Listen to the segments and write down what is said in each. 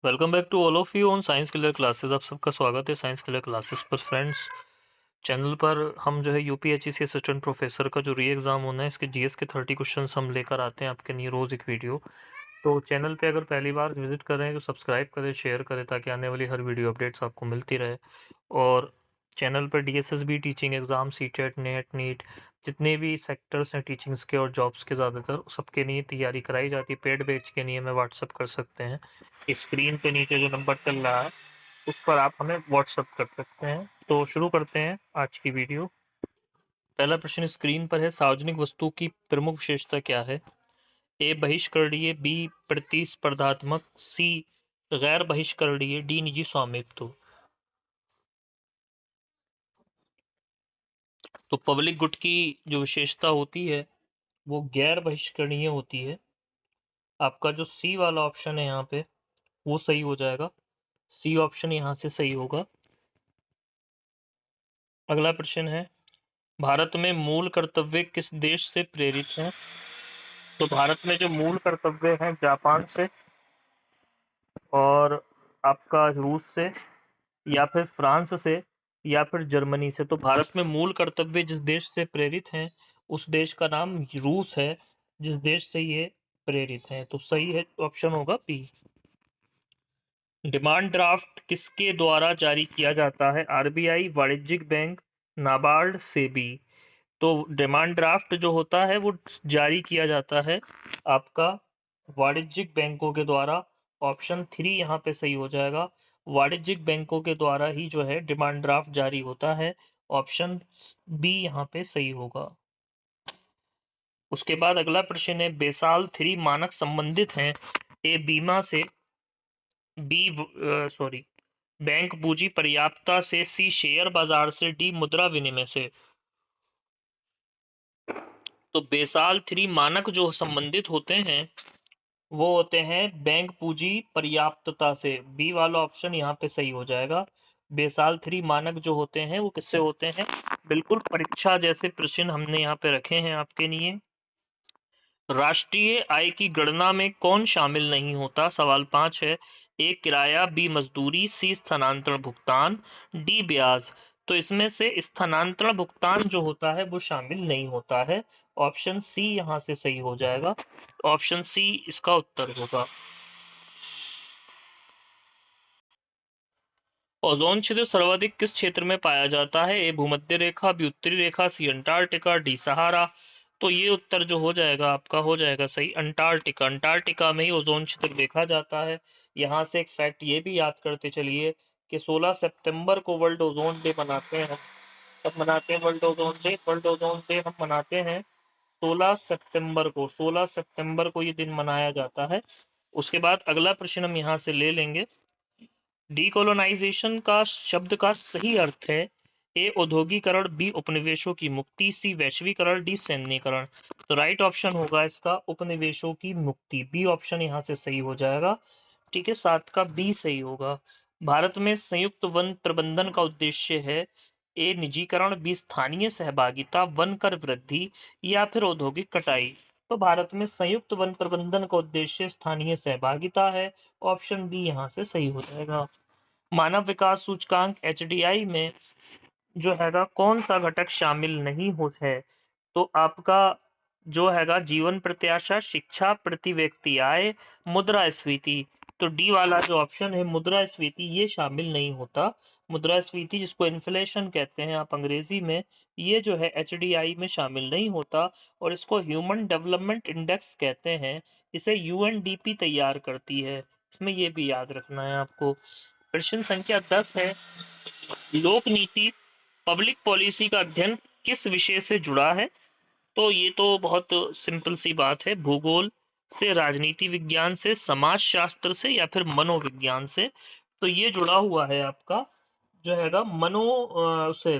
Welcome back to all of you on science clear classes. आप सबका स्वागत है साइंस क्लियर क्लासेस पर। फ्रेंड्स, चैनल पर हम जो है यूपीएचईसी असिस्टेंट प्रोफेसर का जो री एग्जाम होना है, इसके जीएस के 30 क्वेश्चंस हम लेकर आते हैं आपके लिए रोज एक वीडियो। तो चैनल पे अगर पहली बार विजिट कर रहे हैं तो सब्सक्राइब करें, शेयर करें, ताकि आने वाली हर वीडियो अपडेट्स आपको मिलती रहे। और चैनल पर DSSB teaching exam, CTET, NET, NEET, जितने भी सेक्टर्स हैं टीचिंग्स के और जॉब्स के, ज़्यादातर सबके लिए तैयारी कराई जाती है। पेड बैच के लिए हमें व्हाट्सअप कर सकते हैं। स्क्रीन पे नीचे जो नंबर चल रहा है उस पर आप हमें व्हाट्सअप कर सकते हैं। तो शुरू करते हैं आज की वीडियो। पहला प्रश्न स्क्रीन पर है, सार्वजनिक वस्तु की प्रमुख विशेषता क्या है? ए बहिष्करणीय, बी प्रतिस्पर्धात्मक, सी गैर बहिष्करणीय, डी निजी स्वामित्व। तो पब्लिक गुड की जो विशेषता होती है वो गैर बहिष्करणीय होती है। आपका जो सी वाला ऑप्शन है यहाँ पे वो सही हो जाएगा। सी ऑप्शन यहाँ से सही होगा। अगला प्रश्न है, भारत में मूल कर्तव्य किस देश से प्रेरित हैं? तो भारत में जो मूल कर्तव्य हैं जापान से, और आपका रूस से, या फिर फ्रांस से, या फिर जर्मनी से। तो भारत में मूल कर्तव्य जिस देश से प्रेरित हैं उस देश का नाम रूस है, जिस देश से ये प्रेरित हैं। तो सही है, ऑप्शन होगा बी। डिमांड ड्राफ्ट किसके द्वारा जारी किया जाता है? आरबीआई, वाणिज्यिक बैंक, नाबार्ड, सेबी। तो डिमांड ड्राफ्ट जो होता है वो जारी किया जाता है आपका वाणिज्यिक बैंकों के द्वारा। ऑप्शन 3 यहाँ पे सही हो जाएगा। वाणिज्यिक बैंकों के द्वारा ही जो है डिमांड ड्राफ्ट जारी होता है। ऑप्शन बी यहाँ पे सही होगा। उसके बाद अगला प्रश्न है, बेसाल 3 मानक संबंधित हैं? ए बीमा से, बी सॉरी बैंक पूंजी पर्याप्तता से, सी शेयर बाजार से, डी मुद्रा विनिमय से। तो बेसाल 3 मानक जो संबंधित होते हैं वो होते हैं बैंक पूंजी पर्याप्तता से। बी वाला ऑप्शन यहाँ पे सही हो जाएगा। बेसाल 3 मानक जो होते हैं वो किससे होते हैं? बिल्कुल परीक्षा जैसे प्रश्न हमने यहाँ पे रखे हैं आपके लिए। राष्ट्रीय आय की गणना में कौन शामिल नहीं होता? सवाल 5 है। ए किराया, बी मजदूरी, सी स्थानांतरण भुगतान, डी ब्याज। तो इसमें से स्थानांतरण भुगतान जो होता है वो शामिल नहीं होता है। ऑप्शन सी यहाँ से सही हो जाएगा। ऑप्शन सी इसका उत्तर होगा। ओजोन छिद्र सर्वाधिक किस क्षेत्र में पाया जाता है? ए भूमध्य रेखा, बी उत्तरी रेखा, सी अंटार्कटिका, डी सहारा। तो ये उत्तर जो हो जाएगा आपका हो जाएगा सही, अंटार्कटिका। अंटार्कटिका में ही ओजोन छिद्र देखा जाता है। यहाँ से एक फैक्ट ये भी याद करते चलिए कि 16 सितंबर को वर्ल्ड ओजोन डे मनाते हैं हम। कब मनाते हैं world ozone day? World ozone day हम मनाते हैं 16 सितंबर को। 16 सितंबर को ये दिन मनाया जाता है। उसके बाद अगला प्रश्न हम यहाँ से ले लेंगे। डीकोलोनाइजेशन का शब्द का सही अर्थ है? ए औद्योगिकरण, बी उपनिवेशों की मुक्ति, सी वैश्वीकरण, डी सैन्यकरण। तो राइट ऑप्शन होगा इसका उपनिवेशों की मुक्ति। बी ऑप्शन यहाँ से सही हो जाएगा। ठीक है, 7 का बी सही होगा। भारत में संयुक्त वन प्रबंधन का उद्देश्य है? ए निजीकरण, बी स्थानीय सहभागिता, वन कर वृद्धि, या फिर औद्योगिक कटाई। तो भारत में संयुक्त वन प्रबंधन का उद्देश्य स्थानीय सहभागिता है। ऑप्शन बी यहाँ से सही हो जाएगा। मानव विकास सूचकांक एचडीआई में जो हैगा कौन सा घटक शामिल नहीं हो है? तो आपका जो हैगा जीवन प्रत्याशा, शिक्षा, प्रति व्यक्ति आय, मुद्रास्फीति। तो डी वाला जो ऑप्शन है मुद्रास्फीति ये शामिल नहीं होता। मुद्रास्फीति जिसको इन्फ्लेशन कहते हैं आप अंग्रेजी में, ये जो है एचडीआई में शामिल नहीं होता। और इसको ह्यूमन डेवलपमेंट इंडेक्स कहते हैं। इसे यूएनडीपी तैयार करती है। इसमें ये भी याद रखना है आपको। प्रश्न संख्या 10 है, लोक नीति पब्लिक पॉलिसी का अध्ययन किस विषय से जुड़ा है? तो ये तो बहुत सिंपल सी बात है, भूगोल से, राजनीति विज्ञान से, समाज शास्त्र से, या फिर मनोविज्ञान से। तो ये जुड़ा हुआ है आपका जो हैगा से,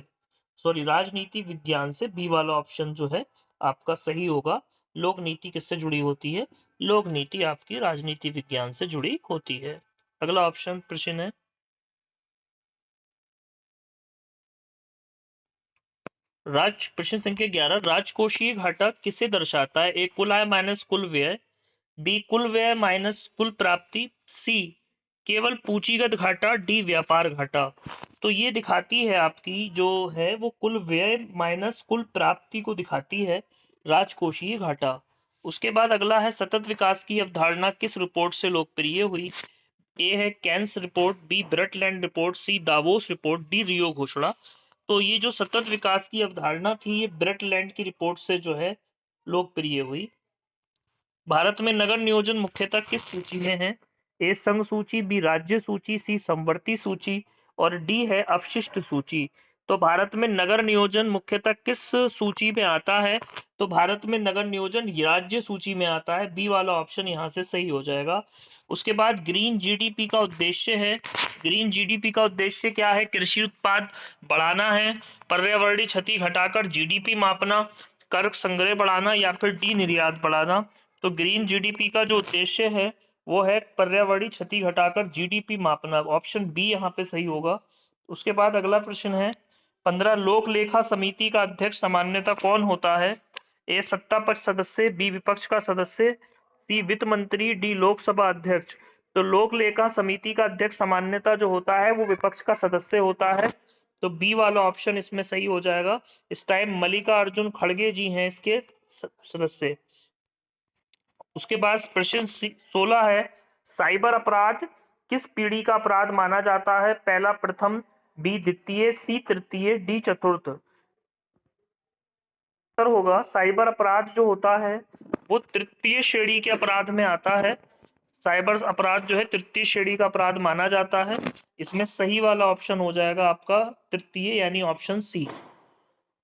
सॉरी, राजनीति विज्ञान से। बी वाला ऑप्शन जो है आपका सही होगा। लोक नीति किससे जुड़ी होती है? लोक नीति आपकी राजनीति विज्ञान से जुड़ी होती है। अगला ऑप्शन प्रश्न है, प्रश्न संख्या 11, राजकोषीय घाटा किसे दर्शाता है? ए कुल आय माइनस कुल व्यय, बी कुल व्यय माइनस कुल प्राप्ति, सी केवल पूंजीगत घाटा, डी व्यापार घाटा। तो ये दिखाती है आपकी जो है वो कुल व्यय माइनस कुल प्राप्ति को दिखाती है राजकोषीय घाटा। उसके बाद अगला है सतत विकास की अवधारणा किस रिपोर्ट से लोकप्रिय हुई। ए है कैंस रिपोर्ट, बी ब्रटलैंड रिपोर्ट, सी दावोस रिपोर्ट, डी रियो घोषणा। तो ये जो सतत विकास की अवधारणा थी ये ब्रटलैंड की रिपोर्ट से जो है लोकप्रिय हुई। भारत में नगर नियोजन मुख्यतः किस सूची में है। ए संघ सूची, बी राज्य सूची, सी समवर्ती सूची और डी है अवशिष्ट सूची। तो भारत में नगर नियोजन मुख्यतः किस सूची में आता है, तो भारत में नगर नियोजन राज्य सूची में आता है। बी वाला ऑप्शन यहाँ से सही हो जाएगा। उसके बाद ग्रीन जीडीपी का उद्देश्य है, ग्रीन जीडीपी का उद्देश्य क्या है, कृषि उत्पाद बढ़ाना है, पर्यावरणीय क्षति घटाकर जीडीपी मापना, कर संग्रह बढ़ाना या फिर डी निर्यात बढ़ाना। तो ग्रीन जीडीपी का जो उद्देश्य है वो है पर्यावरणीय क्षति घटाकर जीडीपी मापना। ऑप्शन बी यहाँ पे सही होगा। उसके बाद अगला प्रश्न है 15 लोक लेखा समिति का अध्यक्ष सामान्यतः कौन होता है। ए सत्ता पक्ष सदस्य, बी विपक्ष का सदस्य, सी वित्त मंत्री, डी लोकसभा अध्यक्ष। तो लोक लेखा समिति का अध्यक्ष सामान्यतः जो होता है वो विपक्ष का सदस्य होता है। तो बी वाला ऑप्शन इसमें सही हो जाएगा। इस टाइम मल्लिकार्जुन खड़गे जी हैं इसके सदस्य। उसके बाद प्रश्न 16 है साइबर अपराध किस पीढ़ी का अपराध माना जाता है। पहला प्रथम, बी द्वितीय, सी तृतीय, डी चतुर्थ। उत्तर होगा साइबर अपराध जो होता है वो तृतीय श्रेणी के अपराध में आता है। साइबर अपराध जो है तृतीय श्रेणी का अपराध माना जाता है। इसमें सही वाला ऑप्शन हो जाएगा आपका तृतीय यानी ऑप्शन सी।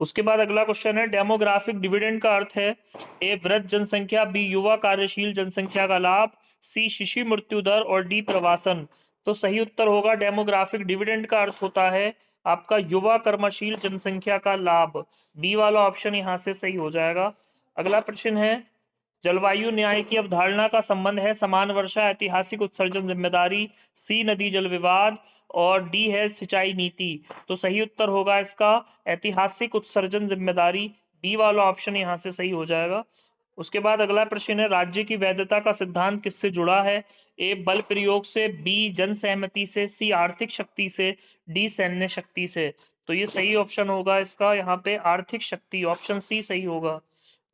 उसके बाद अगला क्वेश्चन है डेमोग्राफिक डिविडेंड का अर्थ है। ए वृद्ध जनसंख्या, बी युवा कार्यशील जनसंख्या का लाभ, सी शिशु मृत्यु दर और डी प्रवासन। तो सही उत्तर होगा डेमोग्राफिक डिविडेंड का अर्थ होता है आपका युवा कर्मशील जनसंख्या का लाभ। बी वाला ऑप्शन यहां से सही हो जाएगा। अगला प्रश्न है जलवायु न्याय की अवधारणा का संबंध है समान वर्षा, ऐतिहासिक उत्सर्जन जिम्मेदारी, सी नदी जल विवाद और डी है सिंचाई नीति। तो सही उत्तर होगा इसका ऐतिहासिक उत्सर्जन जिम्मेदारी। बी वाला ऑप्शन यहां से सही हो जाएगा। उसके बाद अगला प्रश्न है राज्य की वैधता का सिद्धांत किससे जुड़ा है। ए बल प्रयोग से, बी जन सहमति से, सी आर्थिक शक्ति से, डी सैन्य शक्ति से। तो ये सही ऑप्शन होगा इसका यहाँ पे आर्थिक शक्ति, ऑप्शन सी सही होगा।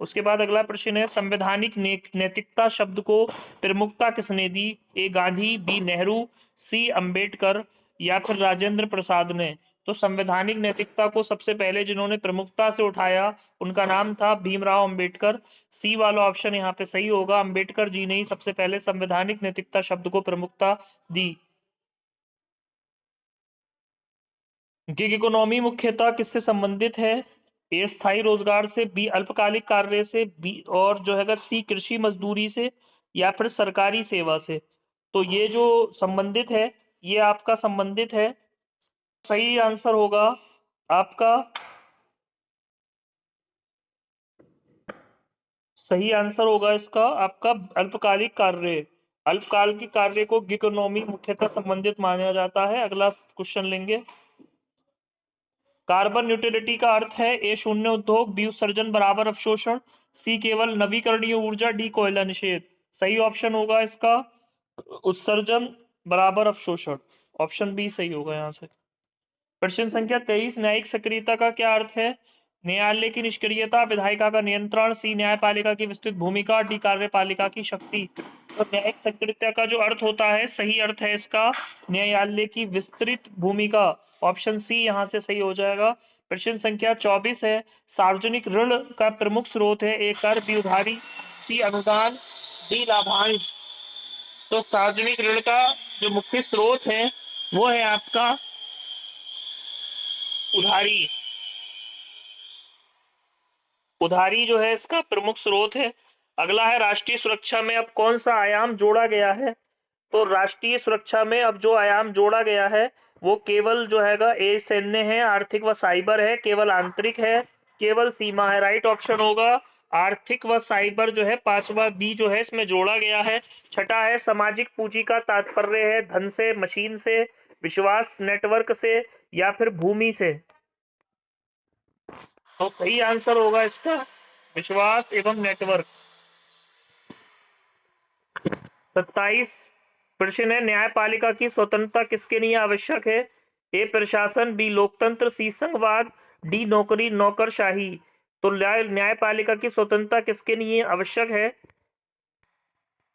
उसके बाद अगला प्रश्न है संवैधानिक नैतिकता शब्द को प्रमुखता किसने दी। ए गांधी, बी नेहरू, सी अंबेडकर या फिर राजेंद्र प्रसाद ने। तो संवैधानिक नैतिकता को सबसे पहले जिन्होंने प्रमुखता से उठाया उनका नाम था भीमराव अंबेडकर। सी वाला ऑप्शन यहाँ पे सही होगा, अंबेडकर जी ने ही सबसे पहले संवैधानिक नैतिकता शब्द को प्रमुखता दी। गिग इकोनॉमी मुख्यतः किससे संबंधित है। ए स्थायी रोजगार से, बी अल्पकालिक कार्य से, बी और जो है सी कृषि मजदूरी से या फिर सरकारी सेवा से। तो ये जो संबंधित है ये आपका संबंधित है। सही आंसर होगा आपका, सही आंसर होगा इसका आपका अल्पकालिक कार्य। अल्पकाल के कार्य को गिग इकोनॉमी मुख्यतः संबंधित माना जाता है। अगला क्वेश्चन लेंगे कार्बन न्यूट्रलिटी का अर्थ है। ए शून्य उद्योग, बी उत्सर्जन बराबर अवशोषण, सी केवल नवीकरणीय ऊर्जा, डी कोयला निषेध। सही ऑप्शन होगा इसका उत्सर्जन बराबर अवशोषण, ऑप्शन बी सही होगा यहाँ से। प्रश्न संख्या 23 न्यायिक सक्रियता का क्या अर्थ है। न्यायालय की निष्क्रियता, विधायिका का नियंत्रण, सी न्यायपालिका की विस्तृत भूमिका, डी कार्यपालिका की शक्ति। तो न्यायिक सक्रियता का जो अर्थ होता है सही अर्थ है इसका न्यायालय की विस्तृत भूमिका, ऑप्शन सी यहां से सही हो जाएगा। प्रश्न संख्या 24 है सार्वजनिक ऋण का प्रमुख स्रोत है। ए कर, बी उधारी, सी अनुदान, डी लाभांश। तो सार्वजनिक ऋण का जो मुख्य स्रोत है वो है आपका उधारी। उधारी जो है इसका प्रमुख स्रोत है। अगला है राष्ट्रीय सुरक्षा में अब कौन सा आयाम जोड़ा गया है। तो राष्ट्रीय सुरक्षा में अब जो आयाम जोड़ा गया है वो केवल जो हैगा ए सैन्य है, आर्थिक व साइबर है, केवल आंतरिक है, केवल सीमा है। राइट ऑप्शन होगा आर्थिक व साइबर जो है पांचवा बी जो है इसमें जोड़ा गया है। छठा है सामाजिक पूंजी का तात्पर्य है धन से, मशीन से, विश्वास नेटवर्क से या फिर भूमि से। तो सही आंसर होगा इसका विश्वास एवं नेटवर्क। 27 प्रश्न है, न्यायपालिका की स्वतंत्रता किसके लिए आवश्यक है? ए प्रशासन, बी लोकतंत्र, सी संघवाद, डी नौकरशाही। तो न्यायपालिका की स्वतंत्रता किसके लिए आवश्यक है?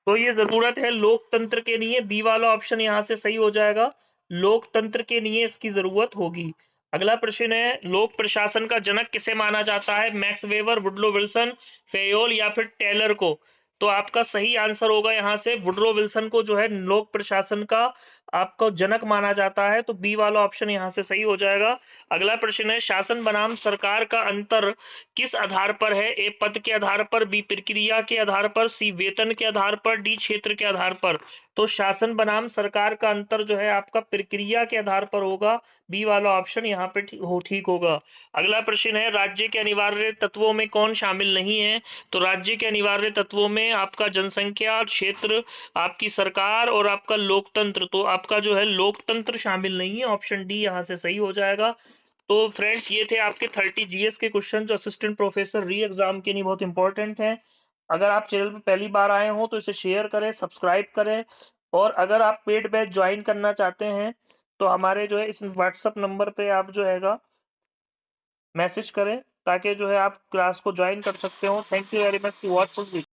तो ये जरूरत है लोकतंत्र के लिए। बी वाला ऑप्शन यहाँ से सही हो जाएगा, लोकतंत्र के लिए इसकी जरूरत होगी। अगला प्रश्न है, लोक प्रशासन का जनक किसे माना जाता है? Max weber, Woodrow Wilson, Fayol या फिर टेलर को? तो आपका सही आंसर होगा यहाँ से वुडरो विल्सन को जो है लोक प्रशासन का आपको जनक माना जाता है। तो बी वाला ऑप्शन यहाँ से सही हो जाएगा। अगला प्रश्न है, शासन बनाम सरकार का अंतर किस आधार पर है? ए पद के आधार पर, बी प्रक्रिया के आधार पर, सी वेतन के आधार पर, डी क्षेत्र के आधार पर। तो शासन बनाम सरकार का अंतर जो है आपका प्रक्रिया के आधार पर होगा। बी वाला ऑप्शन यहाँ पे ठीक होगा। अगला प्रश्न है, राज्य के अनिवार्य तत्वों में कौन शामिल नहीं है? तो राज्य के अनिवार्य तत्वों में आपका जनसंख्या, क्षेत्र, आपकी सरकार और आपका लोकतंत्र। तो आपका जो है लोकतंत्र शामिल नहीं है, ऑप्शन डी यहाँ से सही हो जाएगा। तो फ्रेंड्स ये थे आपके 30 जीएस के क्वेश्चन जो असिस्टेंट प्रोफेसर री एग्जाम के लिए बहुत इंपॉर्टेंट हैं। अगर आप चैनल पर पहली बार आए हो तो इसे शेयर करें, सब्सक्राइब करें, और अगर आप पेड बैच ज्वाइन करना चाहते हैं तो हमारे जो है इस व्हाट्सएप नंबर पे आप जो हैगा मैसेज करें, ताकि जो है आप क्लास को ज्वाइन कर सकते हो। Thank you very much to watch.